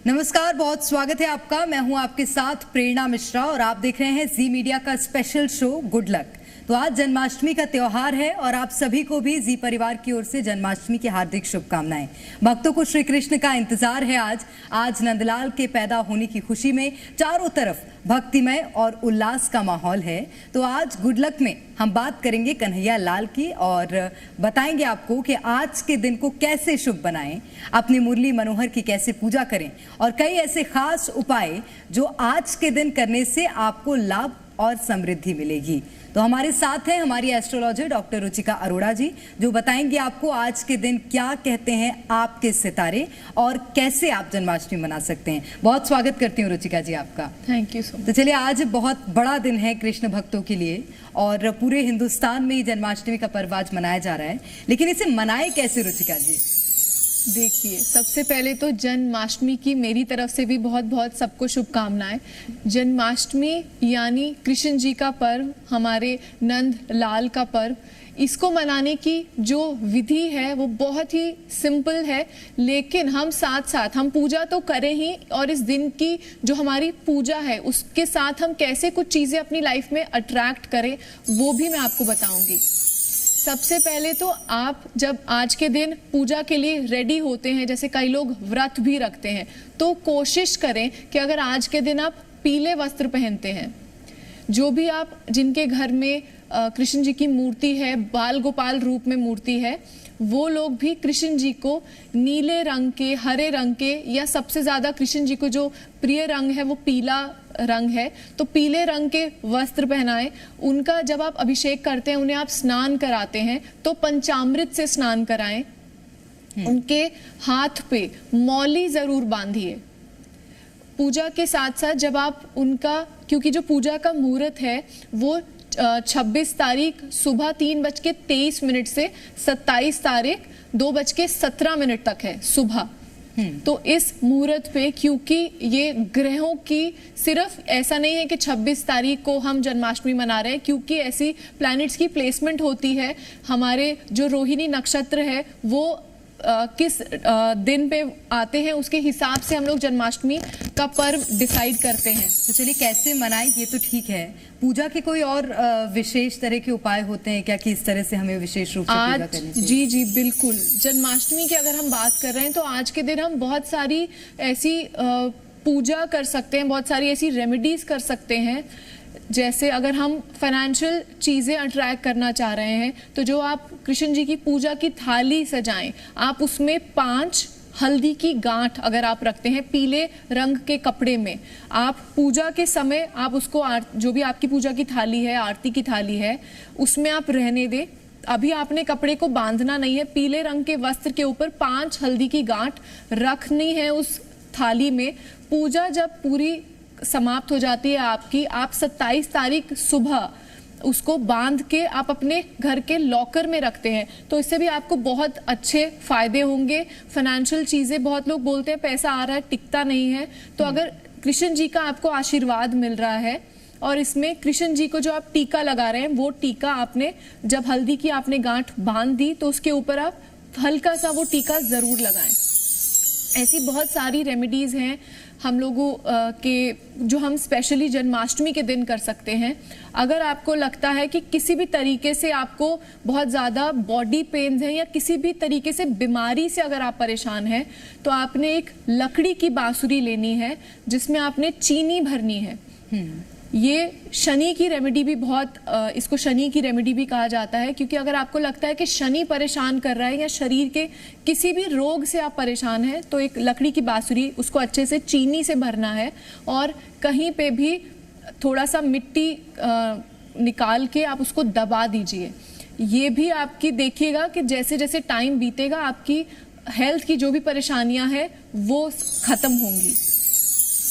नमस्कार, बहुत स्वागत है आपका। मैं हूं आपके साथ प्रेरणा मिश्रा और आप देख रहे हैं जी मीडिया का स्पेशल शो गुड लक। तो आज जन्माष्टमी का त्योहार है और आप सभी को भी जी परिवार की ओर से जन्माष्टमी की हार्दिक शुभकामनाएं। भक्तों को श्री कृष्ण का इंतजार है। आज नंदलाल के पैदा होने की खुशी में चारों तरफ भक्तिमय और उल्लास का माहौल है। तो आज गुड लक में हम बात करेंगे कन्हैया लाल की और बताएंगे आपको कि आज के दिन को कैसे शुभ बनाएं, अपनी मुरली मनोहर की कैसे पूजा करें और कई ऐसे खास उपाय जो आज के दिन करने से आपको लाभ और समृद्धि मिलेगी। तो हमारे साथ हैं हमारी एस्ट्रोलॉजर डॉक्टर रुचिका अरोड़ा जी, जो बताएंगे आपको आज के दिन क्या कहते हैं आपके सितारे और कैसे आप जन्माष्टमी मना सकते हैं। बहुत स्वागत करती हूँ रुचिका जी आपका। Thank you so much. तो चलिए, आज बहुत बड़ा दिन है कृष्ण भक्तों के लिए और पूरे हिंदुस्तान में जन्माष्टमी का पर्व आज मनाया जा रहा है, लेकिन इसे मनाए कैसे रुचिका जी? देखिए, सबसे पहले तो जन्माष्टमी की मेरी तरफ से भी बहुत बहुत सबको शुभकामनाएं। जन्माष्टमी यानी कृष्ण जी का पर्व, हमारे नंद लाल का पर्व। इसको मनाने की जो विधि है वो बहुत ही सिंपल है, लेकिन हम साथ साथ हम पूजा तो करें ही, और इस दिन की जो हमारी पूजा है उसके साथ हम कैसे कुछ चीज़ें अपनी लाइफ में अट्रैक्ट करें वो भी मैं आपको बताऊंगी। सबसे पहले तो आप जब आज के दिन पूजा के लिए रेडी होते हैं, जैसे कई लोग व्रत भी रखते हैं, तो कोशिश करें कि अगर आज के दिन आप पीले वस्त्र पहनते हैं, जो भी आप जिनके घर में कृष्ण जी की मूर्ति है, बाल गोपाल रूप में मूर्ति है, वो लोग भी कृष्ण जी को नीले रंग के, हरे रंग के, या सबसे ज्यादा कृष्ण जी को जो प्रिय रंग है वो पीला रंग है, तो पीले रंग के वस्त्र पहनाएं। उनका जब आप अभिषेक करते हैं, उन्हें आप स्नान कराते हैं तो पंचामृत से स्नान कराएं। उनके हाथ पे मौली जरूर बांधिए। पूजा के साथ साथ जब आप उनका, क्योंकि जो पूजा का मुहूर्त है वो 26 तारीख सुबह 3:23 से 27 तारीख 2:17 तक है सुबह। तो इस मुहूर्त पे, क्योंकि ये ग्रहों की सिर्फ ऐसा नहीं है कि 26 तारीख को हम जन्माष्टमी मना रहे हैं, क्योंकि ऐसी प्लैनेट्स की प्लेसमेंट होती है। हमारे जो रोहिणी नक्षत्र है वो किस दिन पे आते हैं, उसके हिसाब से हम लोग जन्माष्टमी का पर्व डिसाइड करते हैं। तो चलिए, कैसे मनाएं ये तो ठीक है, पूजा के कोई और विशेष तरह के उपाय होते हैं क्या कि इस तरह से हमें विशेष रूप से पूजा करनी चाहिए? जी जी बिल्कुल। जन्माष्टमी की अगर हम बात कर रहे हैं तो आज के दिन हम बहुत सारी ऐसी पूजा कर सकते हैं, बहुत सारी ऐसी रेमेडीज कर सकते हैं। जैसे अगर हम फाइनेंशियल चीज़ें अट्रैक्ट करना चाह रहे हैं तो जो आप कृष्ण जी की पूजा की थाली सजाएं, आप उसमें 5 हल्दी की गांठ अगर आप रखते हैं पीले रंग के कपड़े में, आप पूजा के समय आप उसको जो भी आपकी पूजा की थाली है, आरती की थाली है, उसमें आप रहने दें। अभी आपने कपड़े को बांधना नहीं है। पीले रंग के वस्त्र के ऊपर 5 हल्दी की गांठ रखनी है उस थाली में। पूजा जब पूरी समाप्त हो जाती है आपकी, आप 27 तारीख सुबह उसको बांध के आप अपने घर के लॉकर में रखते हैं, तो इससे भी आपको बहुत अच्छे फायदे होंगे। फाइनेंशियल चीजें, बहुत लोग बोलते हैं पैसा आ रहा है टिकता नहीं है, तो अगर कृष्ण जी का आपको आशीर्वाद मिल रहा है और इसमें कृष्ण जी को जो आप टीका लगा रहे हैं, वो टीका आपने जब हल्दी की आपने गांठ बांध दी तो उसके ऊपर आप हल्का सा वो टीका जरूर लगाएं। ऐसी बहुत सारी रेमेडीज हैं हम लोगों के जो हम स्पेशली जन्माष्टमी के दिन कर सकते हैं। अगर आपको लगता है कि किसी भी तरीके से आपको बहुत ज़्यादा बॉडी पेन्स हैं या किसी भी तरीके से बीमारी से अगर आप परेशान हैं, तो आपने एक लकड़ी की बांसुरी लेनी है जिसमें आपने चीनी भरनी है। ये शनि की रेमेडी भी बहुत, इसको शनि की रेमेडी भी कहा जाता है, क्योंकि अगर आपको लगता है कि शनि परेशान कर रहा है या शरीर के किसी भी रोग से आप परेशान हैं, तो एक लकड़ी की बांसुरी, उसको अच्छे से चीनी से भरना है और कहीं पे भी थोड़ा सा मिट्टी निकाल के आप उसको दबा दीजिए। ये भी आपकी देखिएगा कि जैसे जैसे टाइम बीतेगा आपकी हेल्थ की जो भी परेशानियां हैं वो खत्म होंगी।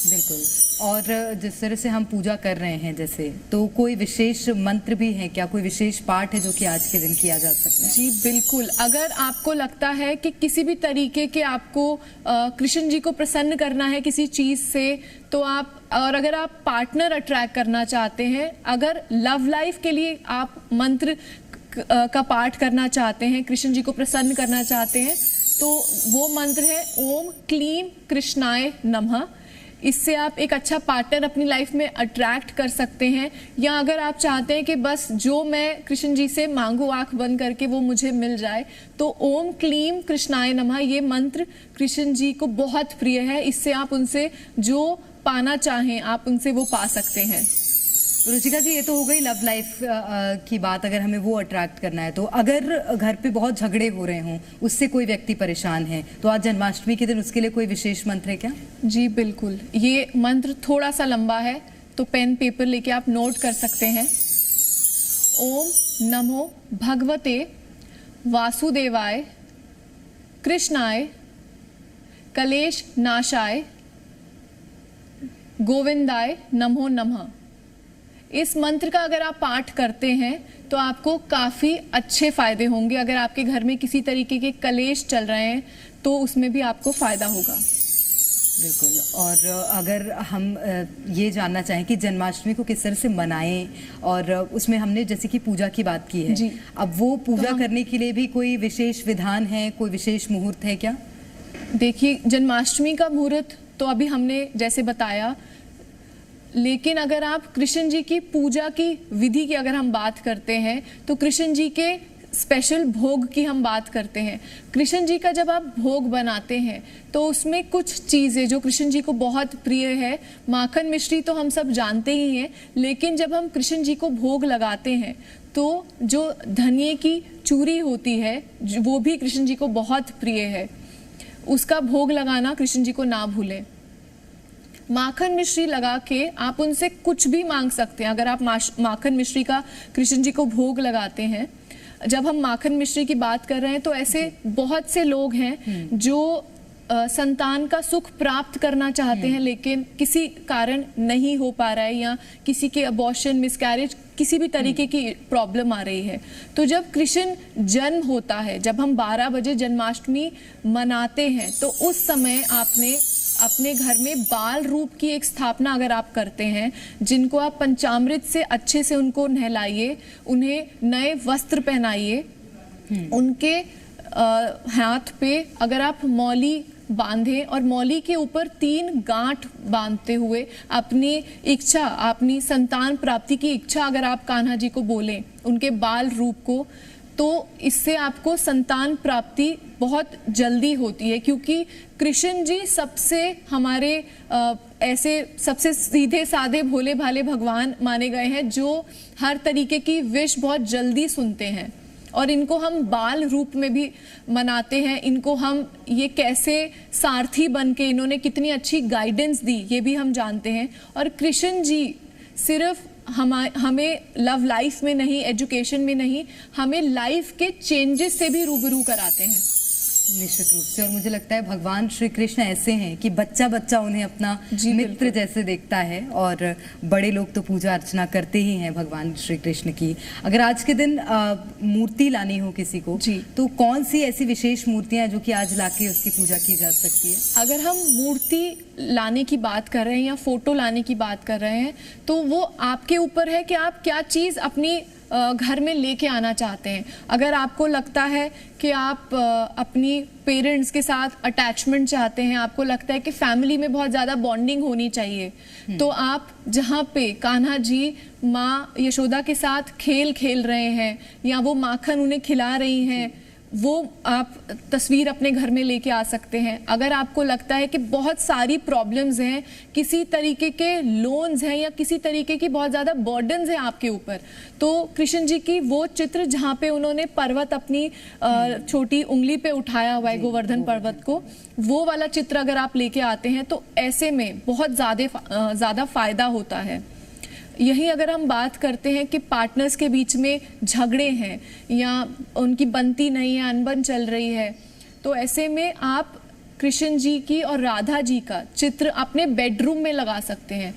बिल्कुल। और जिस तरह से हम पूजा कर रहे हैं, जैसे, तो कोई विशेष मंत्र भी है क्या, कोई विशेष पाठ है जो कि आज के दिन किया जा सकता है? जी बिल्कुल। अगर आपको लगता है कि किसी भी तरीके के आपको कृष्ण जी को प्रसन्न करना है किसी चीज से, तो आप, और अगर आप पार्टनर अट्रैक्ट करना चाहते हैं, अगर लव लाइफ के लिए आप मंत्र का पाठ करना चाहते हैं, कृष्ण जी को प्रसन्न करना चाहते हैं, तो वो मंत्र है ओम क्लीम कृष्णाय नमः। इससे आप एक अच्छा पार्टनर अपनी लाइफ में अट्रैक्ट कर सकते हैं, या अगर आप चाहते हैं कि बस जो मैं कृष्ण जी से मांगू आंख बंद करके वो मुझे मिल जाए, तो ओम क्लीम कृष्णाय नमः ये मंत्र कृष्ण जी को बहुत प्रिय है। इससे आप उनसे जो पाना चाहें आप उनसे वो पा सकते हैं। रुचिका जी, ये तो हो गई लव लाइफ की बात, अगर हमें वो अट्रैक्ट करना है तो। अगर घर पे बहुत झगड़े हो रहे हों, उससे कोई व्यक्ति परेशान है, तो आज जन्माष्टमी के दिन उसके लिए कोई विशेष मंत्र है क्या? जी बिल्कुल, ये मंत्र थोड़ा सा लंबा है, तो पेन पेपर लेके आप नोट कर सकते हैं। ओम नमो भगवते वासुदेवाय कृष्णाय कलेश नाशाय गोविंदाय नमो नमः। इस मंत्र का अगर आप पाठ करते हैं तो आपको काफ़ी अच्छे फायदे होंगे। अगर आपके घर में किसी तरीके के कलेश चल रहे हैं तो उसमें भी आपको फायदा होगा। बिल्कुल। और अगर हम ये जानना चाहें कि जन्माष्टमी को किस तरह से मनाएं, और उसमें हमने जैसे कि पूजा की बात की है जी। अब वो पूजा करने के लिए भी कोई विशेष विधान है, कोई विशेष मुहूर्त है क्या? देखिए, जन्माष्टमी का मुहूर्त तो अभी हमने जैसे बताया, लेकिन अगर आप कृष्ण जी की पूजा की विधि की अगर हम बात करते हैं तो कृष्ण जी के स्पेशल भोग की हम बात करते हैं। कृष्ण जी का जब आप भोग बनाते हैं तो उसमें कुछ चीज़ें जो कृष्ण जी को बहुत प्रिय है, माखन मिश्री तो हम सब जानते ही हैं, लेकिन जब हम कृष्ण जी को भोग लगाते हैं तो जो धनिये की चूरी होती है वो भी कृष्ण जी को बहुत प्रिय है, उसका भोग लगाना कृष्ण जी को ना भूलें। माखन मिश्री लगा के आप उनसे कुछ भी मांग सकते हैं। अगर आप माखन मिश्री का कृष्ण जी को भोग लगाते हैं, जब हम माखन मिश्री की बात कर रहे हैं तो ऐसे बहुत से लोग हैं जो संतान का सुख प्राप्त करना चाहते हैं लेकिन किसी कारण नहीं हो पा रहा है, या किसी के अबॉर्शन, मिसकैरेज, किसी भी तरीके की प्रॉब्लम आ रही है। तो जब कृष्ण जन्म होता है, जब हम 12 बजे जन्माष्टमी मनाते हैं, तो उस समय आपने अपने घर में बाल रूप की एक स्थापना अगर आप करते हैं, जिनको आप पंचामृत से अच्छे से उनको नहलाइए, उन्हें नए वस्त्र पहनाइए, उनके हाथ पे अगर आप मौली बांधें और मौली के ऊपर 3 गांठ बांधते हुए अपनी इच्छा, अपनी संतान प्राप्ति की इच्छा अगर आप कान्हा जी को बोलें उनके बाल रूप को, तो इससे आपको संतान प्राप्ति बहुत जल्दी होती है। क्योंकि कृष्ण जी सबसे हमारे ऐसे सबसे सीधे साधे भोले भाले भगवान माने गए हैं जो हर तरीके की विश बहुत जल्दी सुनते हैं, और इनको हम बाल रूप में भी मनाते हैं। इनको हम ये कैसे सारथी बन के इन्होंने कितनी अच्छी गाइडेंस दी ये भी हम जानते हैं। और कृष्ण जी सिर्फ हमें लव लाइफ में नहीं, एजुकेशन में नहीं, हमें लाइफ के चेंजेस से भी रूबरू कराते हैं। निश्चित रूप से। और मुझे लगता है भगवान श्री कृष्ण ऐसे हैं कि बच्चा बच्चा उन्हें अपना मित्र जैसे देखता है, और बड़े लोग तो पूजा अर्चना करते ही हैं भगवान श्री कृष्ण की। अगर आज के दिन मूर्ति लानी हो किसी को तो कौन सी ऐसी विशेष मूर्तियां जो कि आज लाके उसकी पूजा की जा सकती है? अगर हम मूर्ति लाने की बात कर रहे हैं या फोटो लाने की बात कर रहे हैं तो वो आपके ऊपर है कि आप क्या चीज़ अपनी घर में लेके आना चाहते हैं। अगर आपको लगता है कि आप अपनी पेरेंट्स के साथ अटैचमेंट चाहते हैं, आपको लगता है कि फैमिली में बहुत ज़्यादा बॉन्डिंग होनी चाहिए, तो आप जहाँ पे कान्हा जी माँ यशोदा के साथ खेल रहे हैं या वो माखन उन्हें खिला रही हैं, वो आप तस्वीर अपने घर में लेके आ सकते हैं। अगर आपको लगता है कि बहुत सारी प्रॉब्लम्स हैं, किसी तरीके के लोन्स हैं या किसी तरीके की बहुत ज़्यादा बर्डन्स हैं आपके ऊपर, तो कृष्ण जी की वो चित्र जहाँ पे उन्होंने पर्वत अपनी छोटी उंगली पे उठाया हुआ है, गोवर्धन पर्वत को, वो वाला चित्र अगर आप लेके आते हैं तो ऐसे में बहुत ज़्यादा फायदा होता है। यही अगर हम बात करते हैं कि पार्टनर्स के बीच में झगड़े हैं या उनकी बनती नहीं है, अनबन चल रही है, तो ऐसे में आप कृष्ण जी की और राधा जी का चित्र अपने बेडरूम में लगा सकते हैं।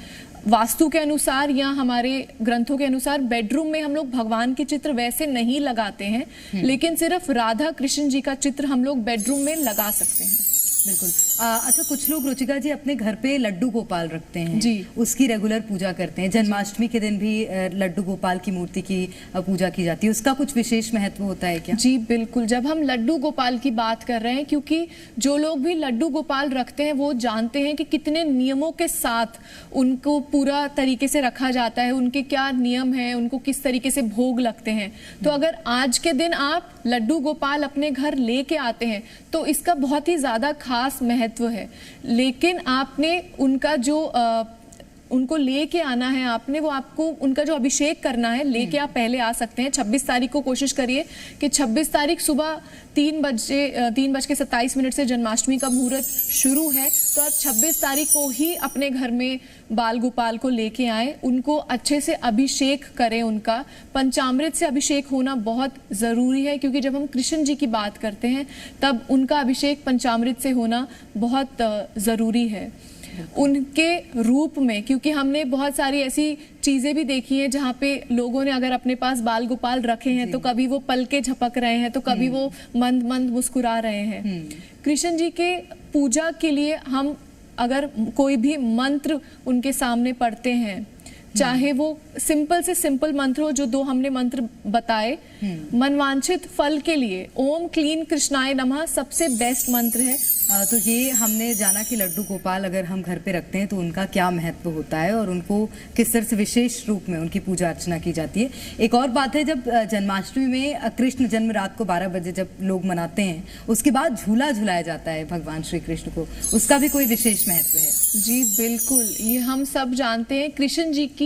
वास्तु के अनुसार या हमारे ग्रंथों के अनुसार बेडरूम में हम लोग भगवान के चित्र वैसे नहीं लगाते हैं, लेकिन सिर्फ राधा कृष्ण जी का चित्र हम लोग बेडरूम में लगा सकते हैं। बिल्कुल। अच्छा, कुछ लोग रुचिका जी अपने घर पे लड्डू गोपाल रखते हैं जी। उसकी रेगुलर पूजा करते हैं। जन्माष्टमी के दिन भी लड्डू गोपाल की मूर्ति की पूजा की जाती है, उसका कुछ विशेष महत्व होता है क्या? जी बिल्कुल, जब हम लड्डू गोपाल की बात कर रहे हैं, क्योंकि जो लोग भी लड्डू गोपाल रखते हैं वो जानते हैं कि कितने नियमों के साथ उनको पूरा तरीके से रखा जाता है, उनके क्या नियम हैं, उनको किस तरीके से भोग लगते हैं। तो अगर आज के दिन आप लड्डू गोपाल अपने घर लेके आते हैं तो इसका बहुत ही ज़्यादा खास महत्व है। लेकिन आपने उनका जो उनको लेके आना है, आपने वो आपको उनका जो अभिषेक करना है लेके आप पहले आ सकते हैं। 26 तारीख को कोशिश करिए कि 26 तारीख सुबह 3:27 से जन्माष्टमी का मुहूर्त शुरू है, तो आप 26 तारीख को ही अपने घर में बाल गोपाल को लेके आए, उनको अच्छे से अभिषेक करें। उनका पंचामृत से अभिषेक होना बहुत ज़रूरी है, क्योंकि जब हम कृष्ण जी की बात करते हैं तब उनका अभिषेक पंचामृत से होना बहुत ज़रूरी है। उनके रूप में, क्योंकि हमने बहुत सारी ऐसी चीजें भी देखी हैं जहाँ पे लोगों ने अगर अपने पास बाल गोपाल रखे हैं तो कभी वो पलके झपक रहे हैं, तो कभी वो मंद मंद मुस्कुरा रहे हैं। कृष्ण जी के पूजा के लिए हम अगर कोई भी मंत्र उनके सामने पढ़ते हैं, चाहे वो सिंपल से सिंपल मंत्र हो, जो 2 हमने मंत्र बताए, मनवांछित फल के लिए ओम क्लीन कृष्णाय नमः सबसे बेस्ट मंत्र है। तो ये हमने जाना कि लड्डू गोपाल अगर हम घर पे रखते हैं तो उनका क्या महत्व होता है और उनको किस तरह से विशेष रूप में उनकी पूजा अर्चना की जाती है। एक और बात है, जब जन्माष्टमी में कृष्ण जन्म रात को 12 बजे जब लोग मनाते हैं, उसके बाद झूला झुलाया जाता है भगवान श्री कृष्ण को, उसका भी कोई विशेष महत्व है? जी बिल्कुल, ये हम सब जानते हैं, कृष्ण जी की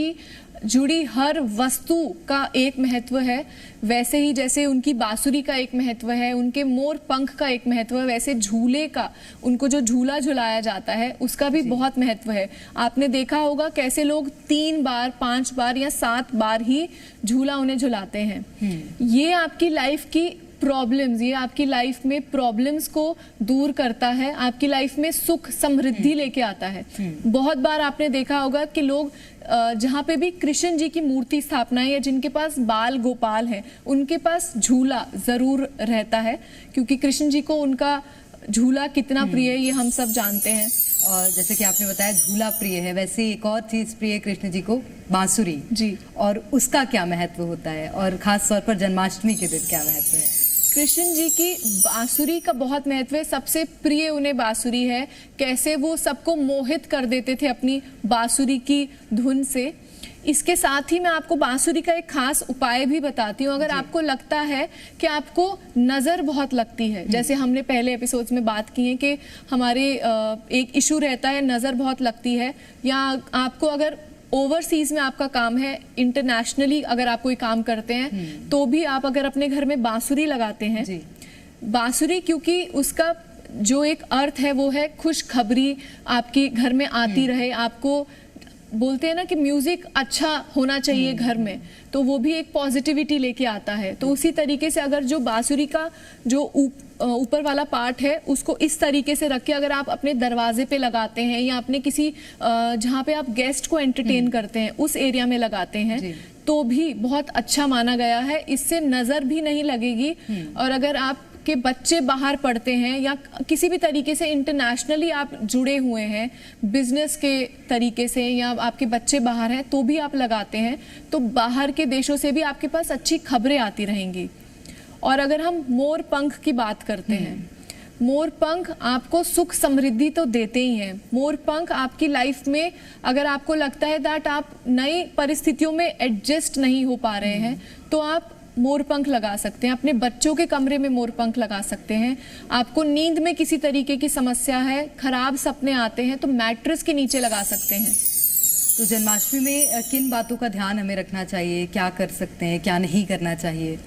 जुड़ी हर वस्तु का एक महत्व है। वैसे ही जैसे उनकी बांसुरी का एक महत्व है, उनके मोर पंख का एक महत्व है, वैसे झूले का, उनको जो झूला झुलाया जाता है उसका भी बहुत महत्व है। आपने देखा होगा कैसे लोग 3 बार 5 बार या 7 बार ही झूला उन्हें झुलाते हैं। ये आपकी लाइफ की प्रॉब्लम्स, ये आपकी लाइफ में प्रॉब्लम्स को दूर करता है, आपकी लाइफ में सुख समृद्धि लेके आता है। बहुत बार आपने देखा होगा कि लोग जहाँ पे भी कृष्ण जी की मूर्ति स्थापना है या जिनके पास बाल गोपाल है, उनके पास झूला जरूर रहता है, क्योंकि कृष्ण जी को उनका झूला कितना प्रिय है ये हम सब जानते हैं। और जैसे कि आपने बताया झूला प्रिय है, वैसे एक और चीज प्रिय है कृष्ण जी को, बांसुरी जी। और उसका क्या महत्व होता है और खास तौर पर जन्माष्टमी के दिन क्या महत्व है? कृष्ण जी की बांसुरी का बहुत महत्व है, सबसे प्रिय उन्हें बांसुरी है। कैसे वो सबको मोहित कर देते थे अपनी बांसुरी की धुन से। इसके साथ ही मैं आपको बांसुरी का एक खास उपाय भी बताती हूँ। अगर आपको लगता है कि आपको नज़र बहुत लगती है, जैसे हमने पहले एपिसोड्स में बात की है कि हमारे एक इशू रहता है, नज़र बहुत लगती है, या आपको अगर ओवरसीज में आपका काम है, इंटरनेशनली अगर आप कोई काम करते हैं, तो भी आप अगर अपने घर में बांसुरी लगाते हैं, बांसुरी क्योंकि उसका जो एक अर्थ है वो है खुशखबरी आपके घर में आती रहे। आपको बोलते हैं ना कि म्यूजिक अच्छा होना चाहिए घर में, तो वो भी एक पॉजिटिविटी लेके आता है। तो उसी तरीके से अगर जो बांसुरी का जो ऊपर वाला पार्ट है उसको इस तरीके से रख के अगर आप अपने दरवाजे पे लगाते हैं या अपने किसी जहाँ पे आप गेस्ट को एंटरटेन करते हैं उस एरिया में लगाते हैं, तो भी बहुत अच्छा माना गया है। इससे नजर भी नहीं लगेगी। और अगर आप के बच्चे बाहर पढ़ते हैं या किसी भी तरीके से इंटरनेशनली आप जुड़े हुए हैं बिजनेस के तरीके से, या आपके बच्चे बाहर हैं तो भी आप लगाते हैं, तो बाहर के देशों से भी आपके पास अच्छी खबरें आती रहेंगी। और अगर हम मोर पंख की बात करते हैं, मोर पंख आपको सुख समृद्धि तो देते ही हैं। मोर पंख आपकी लाइफ में अगर आपको लगता है दैट आप नई परिस्थितियों में एडजस्ट नहीं हो पा रहे हैं, तो आप मोर पंख लगा सकते हैं। अपने बच्चों के कमरे में मोर पंख लगा सकते हैं। आपको नींद में किसी तरीके की समस्या है, खराब सपने आते हैं, तो मैट्रेस के नीचे लगा सकते हैं। तो जन्माष्टमी में किन बातों का ध्यान हमें रखना चाहिए, क्या कर सकते हैं, क्या नहीं करना चाहिए?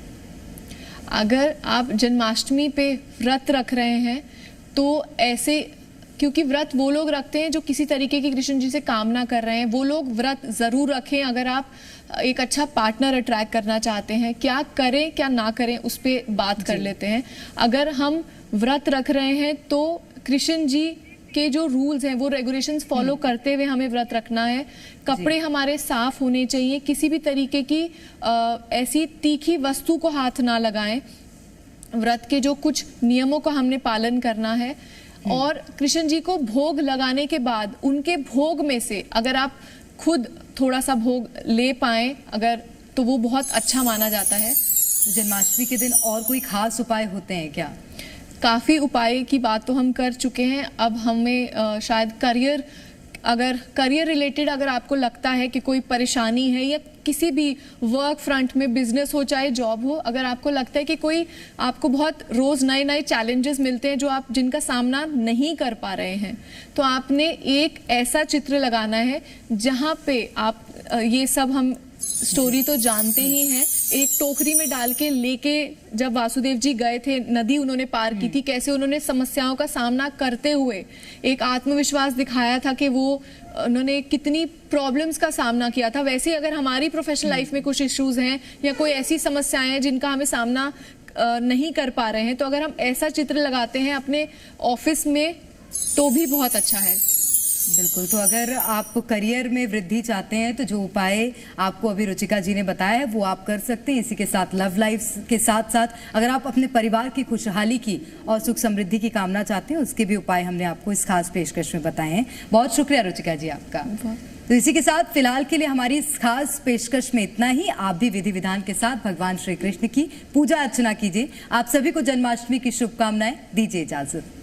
अगर आप जन्माष्टमी पे व्रत रख रहे हैं तो ऐसे, क्योंकि व्रत वो लोग रखते हैं जो किसी तरीके की कृष्ण जी से कामना कर रहे हैं, वो लोग व्रत जरूर रखें। अगर आप एक अच्छा पार्टनर अट्रैक्ट करना चाहते हैं, क्या करें क्या ना करें उस पर बात कर लेते हैं। अगर हम व्रत रख रहे हैं तो कृष्ण जी के जो रूल्स हैं वो रेगुलेशंस फॉलो करते हुए हमें व्रत रखना है। कपड़े हमारे साफ होने चाहिए, किसी भी तरीके की ऐसी तीखी वस्तु को हाथ ना लगाएं। व्रत के जो कुछ नियमों का हमने पालन करना है। और कृष्ण जी को भोग लगाने के बाद उनके भोग में से अगर आप खुद थोड़ा सा भोग ले पाएं अगर, तो वो बहुत अच्छा माना जाता है। जन्माष्टमी के दिन और कोई खास उपाय होते हैं क्या? काफ़ी उपाय की बात तो हम कर चुके हैं। अब हमें शायद करियर रिलेटेड अगर आपको लगता है कि कोई परेशानी है या किसी भी वर्क फ्रंट में, बिजनेस हो चाहे जॉब हो, अगर आपको लगता है कि कोई आपको बहुत रोज़ नए नए चैलेंजेस मिलते हैं जो आप जिनका सामना नहीं कर पा रहे हैं, तो आपने एक ऐसा चित्र लगाना है जहाँ पे आप ये सब हम स्टोरी तो जानते ही हैं, एक टोकरी में डाल के लेके जब वासुदेव जी गए थे, नदी उन्होंने पार की थी, कैसे उन्होंने समस्याओं का सामना करते हुए एक आत्मविश्वास दिखाया था कि वो उन्होंने कितनी प्रॉब्लम्स का सामना किया था। वैसे ही अगर हमारी प्रोफेशनल लाइफ में कुछ इश्यूज हैं या कोई ऐसी समस्याएं हैं जिनका हमें सामना नहीं कर पा रहे हैं, तो अगर हम ऐसा चित्र लगाते हैं अपने ऑफिस में तो भी बहुत अच्छा है। बिल्कुल। तो अगर आप करियर में वृद्धि चाहते हैं तो जो उपाय आपको अभी रुचिका जी ने बताया है वो आप कर सकते हैं। इसी के साथ लव लाइफ के साथ साथ अगर आप अपने परिवार की खुशहाली की और सुख समृद्धि की कामना चाहते हैं उसके भी उपाय हमने आपको इस खास पेशकश में बताए हैं। बहुत शुक्रिया रुचिका जी आपका। तो इसी के साथ फिलहाल के लिए हमारी इस खास पेशकश में इतना ही। आप भी विधि विधान के साथ भगवान श्री कृष्ण की पूजा अर्चना कीजिए। आप सभी को जन्माष्टमी की शुभकामनाएं। दीजिए इजाजत।